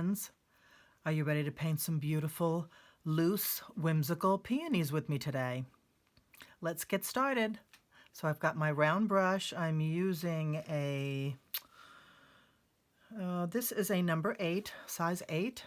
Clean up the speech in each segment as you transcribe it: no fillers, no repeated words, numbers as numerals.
friends. Are you ready to paint some beautiful, loose, whimsical peonies with me today? Let's get started. So I've got my round brush. I'm using this is a number 8, size 8.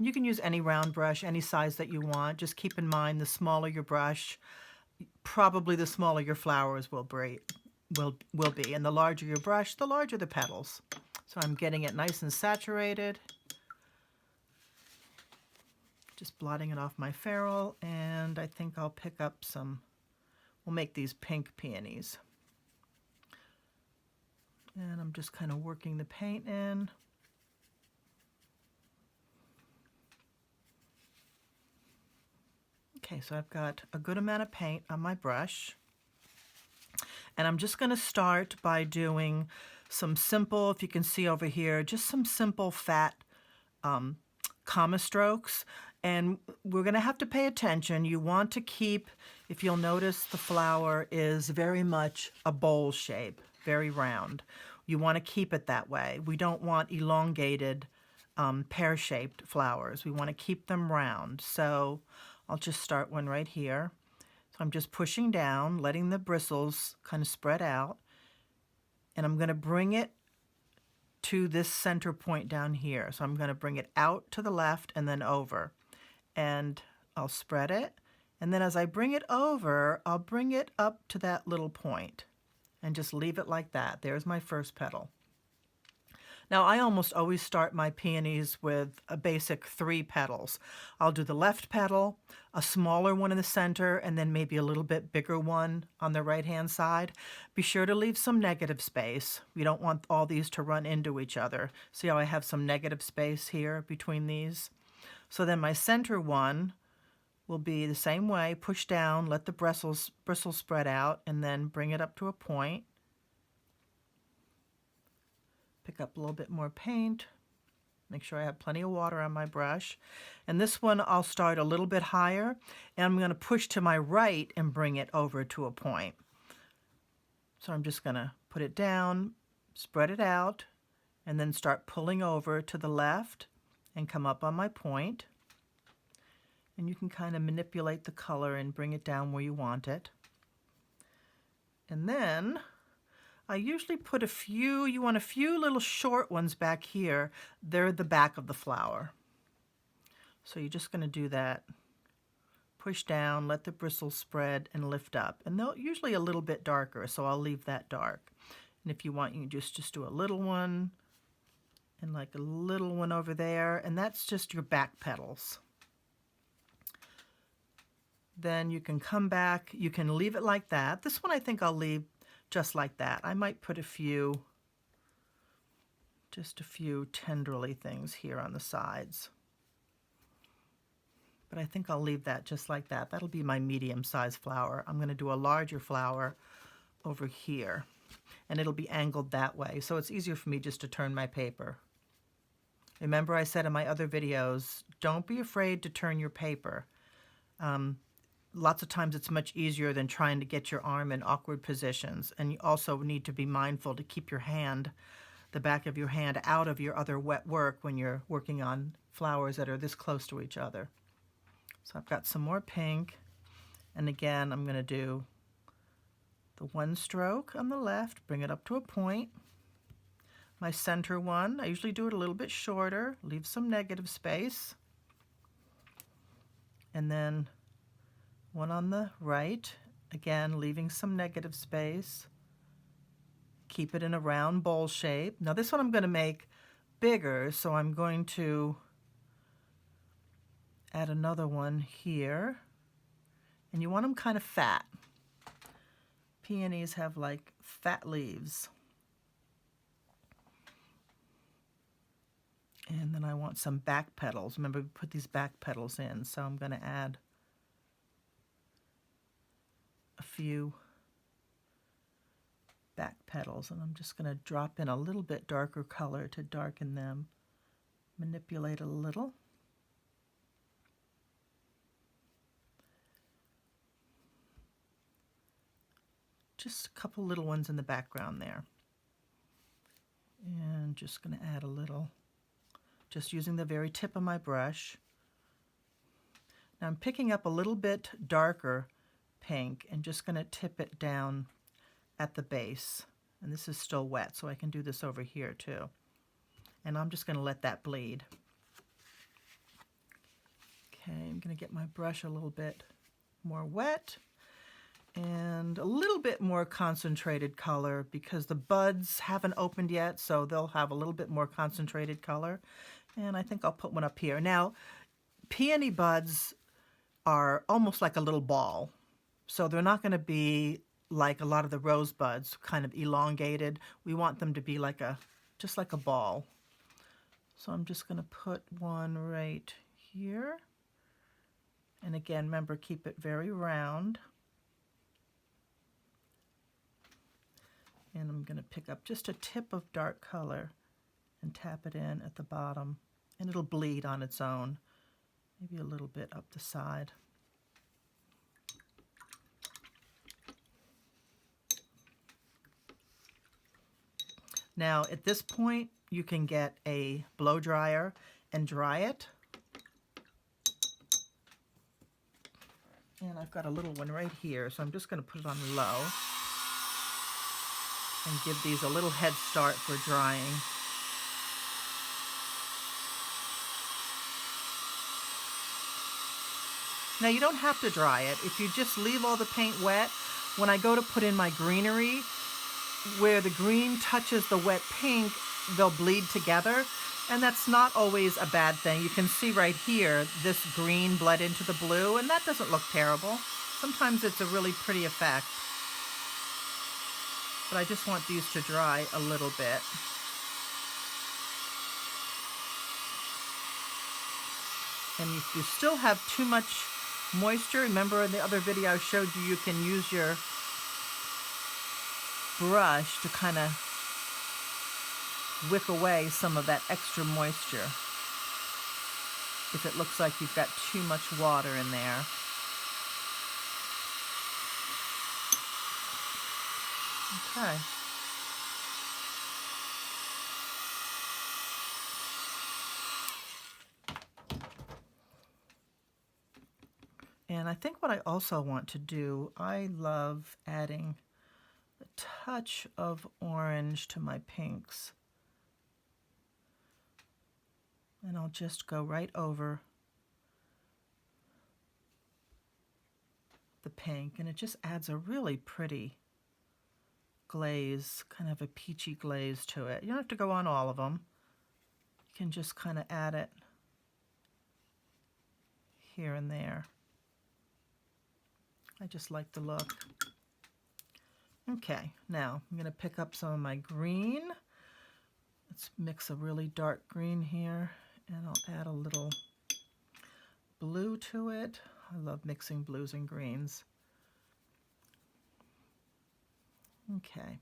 You can use any round brush, any size that you want. Just keep in mind the smaller your brush, probably the smaller your flowers will be. And the larger your brush, the larger the petals. So I'm getting it nice and saturated. Just blotting it off my ferrule, and I think I'll pick up some, we'll make these pink peonies. And I'm just kind of working the paint in. Okay, so I've got a good amount of paint on my brush. And I'm just going to start by doing some simple, if you can see over here, just some simple fat comma strokes. And we're going to have to pay attention. You want to keep, if you'll notice, the flower is very much a bowl shape, very round. You want to keep it that way. We don't want elongated pear-shaped flowers. We want to keep them round. So I'll just start one right here. So I'm just pushing down, letting the bristles kind of spread out. And I'm going to bring it to this center point down here. So I'm going to bring it out to the left and then over. And I'll spread it. And then as I bring it over, I'll bring it up to that little point and just leave it like that. There's my first petal. Now I almost always start my peonies with a basic 3 petals. I'll do the left petal, a smaller one in the center, and then maybe a little bit bigger one on the right-hand side. Be sure to leave some negative space. We don't want all these to run into each other. See how I have some negative space here between these? So then my center one will be the same way, push down, let the bristles spread out, and then bring it up to a point. Pick up a little bit more paint. Make sure I have plenty of water on my brush. And this one I'll start a little bit higher, and I'm going to push to my right and bring it over to a point. So I'm just going to put it down, spread it out, and then start pulling over to the left and come up on my point. And you can kind of manipulate the color and bring it down where you want it. And then I usually put you want a few little short ones back here. They're the back of the flower. So you're just going to do that. Push down, let the bristles spread and lift up. And they're usually a little bit darker, so I'll leave that dark. And if you want, you can just do a little one and like a little one over there. And that's just your back petals. Then you can come back. You can leave it like that. This one I think I'll leave just like that. I might put just a few tenderly things here on the sides. But I think I'll leave that just like that. That'll be my medium-sized flower. I'm going to do a larger flower over here, and it'll be angled that way, so it's easier for me just to turn my paper. Remember I said in my other videos, don't be afraid to turn your paper. Lots of times it's much easier than trying to get your arm in awkward positions. And you also need to be mindful to keep your hand, the back of your hand, out of your other wet work when you're working on flowers that are this close to each other. So I've got some more pink. And again, I'm going to do the one stroke on the left, bring it up to a point. My center one, I usually do it a little bit shorter, leave some negative space. And then one on the right, again, leaving some negative space. Keep it in a round bowl shape. Now this one I'm going to make bigger, so I'm going to add another one here. And you want them kind of fat. Peonies have like fat leaves. And then I want some back petals. Remember, we put these back petals in, so I'm going to add a few back petals, and I'm just going to drop in a little bit darker color to darken them. Manipulate a little. Just a couple little ones in the background there. And just going to add a little just using the very tip of my brush. Now I'm picking up a little bit darker pink and just going to tip it down at the base. And this is still wet, so I can do this over here too. And I'm just going to let that bleed. Okay, I'm going to get my brush a little bit more wet and a little bit more concentrated color because the buds haven't opened yet, so they'll have a little bit more concentrated color. And I think I'll put one up here. Now, peony buds are almost like a little ball, so they're not going to be like a lot of the rose buds, kind of elongated. We want them to be like just like a ball. So I'm just going to put one right here. And again, remember, keep it very round. And I'm going to pick up just a tip of dark color and tap it in at the bottom. And it'll bleed on its own, maybe a little bit up the side. Now, at this point, you can get a blow dryer and dry it. And I've got a little one right here, so I'm just going to put it on low and give these a little head start for drying. Now, you don't have to dry it. If you just leave all the paint wet, when I go to put in my greenery, where the green touches the wet pink, they'll bleed together, and that's not always a bad thing. You can see right here, this green bled into the blue, and that doesn't look terrible. Sometimes it's a really pretty effect. But I just want these to dry a little bit. And if you still have too much moisture, remember in the other video I showed you, you can use your brush to kind of wick away some of that extra moisture if it looks like you've got too much water in there. Okay. And I think what I also want to do, I love adding a touch of orange to my pinks. And I'll just go right over the pink, and it just adds a really pretty glaze, kind of a peachy glaze to it. You don't have to go on all of them. You can just kind of add it here and there. I just like the look. Okay, now I'm going to pick up some of my green. Let's mix a really dark green here, and I'll add a little blue to it. I love mixing blues and greens. Okay,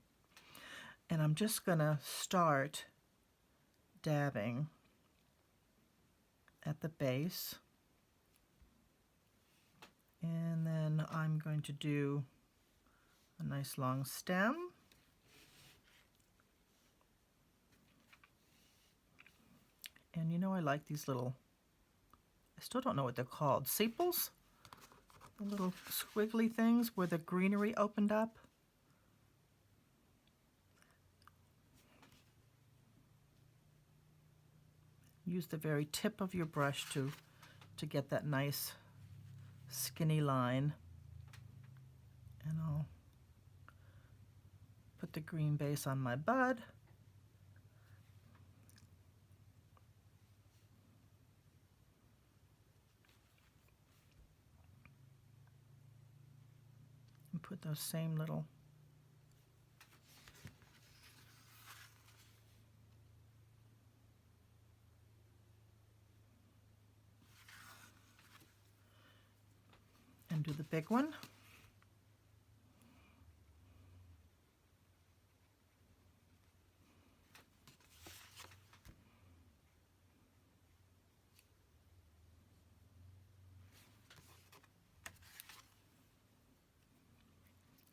and I'm just going to start dabbing at the base. And then I'm going to do a nice long stem. And you know, I like these little, I still don't know what they're called, sepals? The little squiggly things where the greenery opened up. Use the very tip of your brush to get that nice skinny line. And I'll put the green base on my bud. And put those same little and do the big one.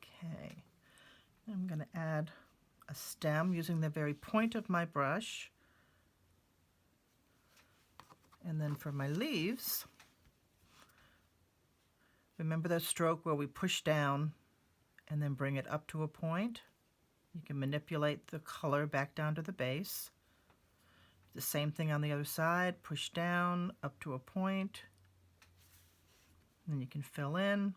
Okay, I'm going to add a stem using the very point of my brush. And then for my leaves, remember that stroke where we push down and then bring it up to a point? You can manipulate the color back down to the base. The same thing on the other side, push down up to a point, then you can fill in.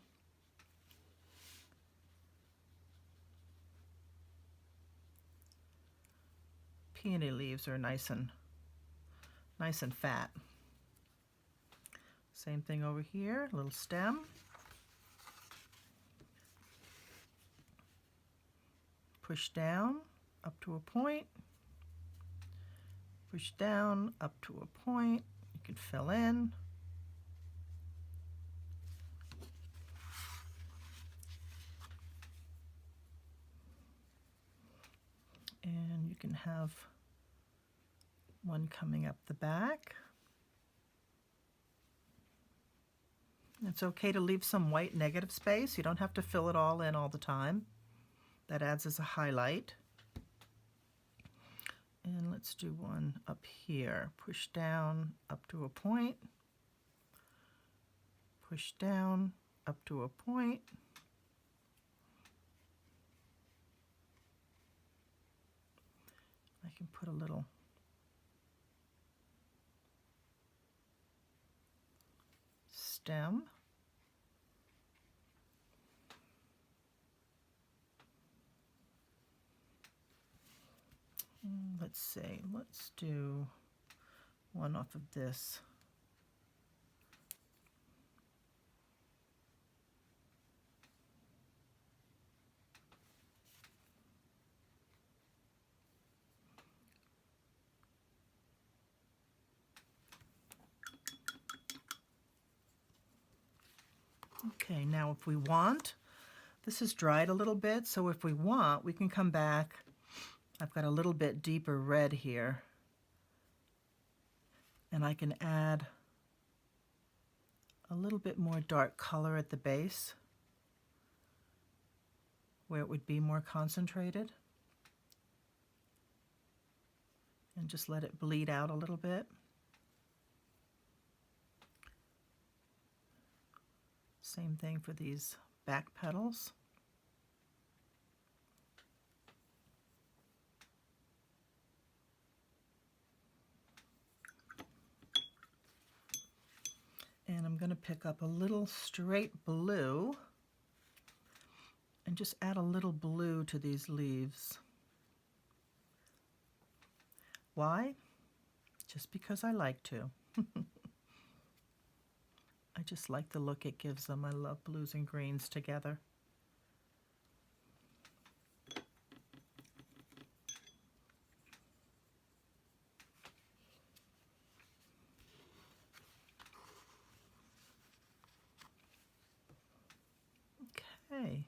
Peony leaves are nice and fat. Same thing over here, little stem. Push down up to a point. Push down up to a point. You can fill in. And you can have one coming up the back. It's okay to leave some white negative space. You don't have to fill it all in all the time. That adds as a highlight. And let's do one up here. Push down up to a point. Push down up to a point. I can put a little stem. Let's see, let's do one off of this. Okay, now if we want, this is dried a little bit, so if we want, we can come back. I've got a little bit deeper red here, and I can add a little bit more dark color at the base where it would be more concentrated, and just let it bleed out a little bit. Same thing for these back petals. And I'm going to pick up a little straight blue and just add a little blue to these leaves. Why? Just because I like to. I just like the look it gives them. I love blues and greens together. Okay,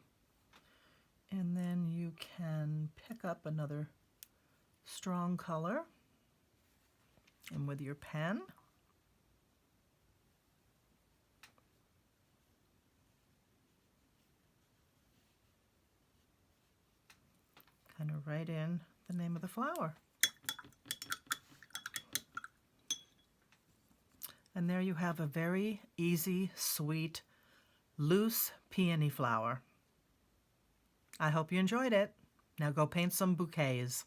and then you can pick up another strong color, and with your pen, kind of write in the name of the flower. And there you have a very easy, sweet, loose peony flower. I hope you enjoyed it. Now go paint some bouquets.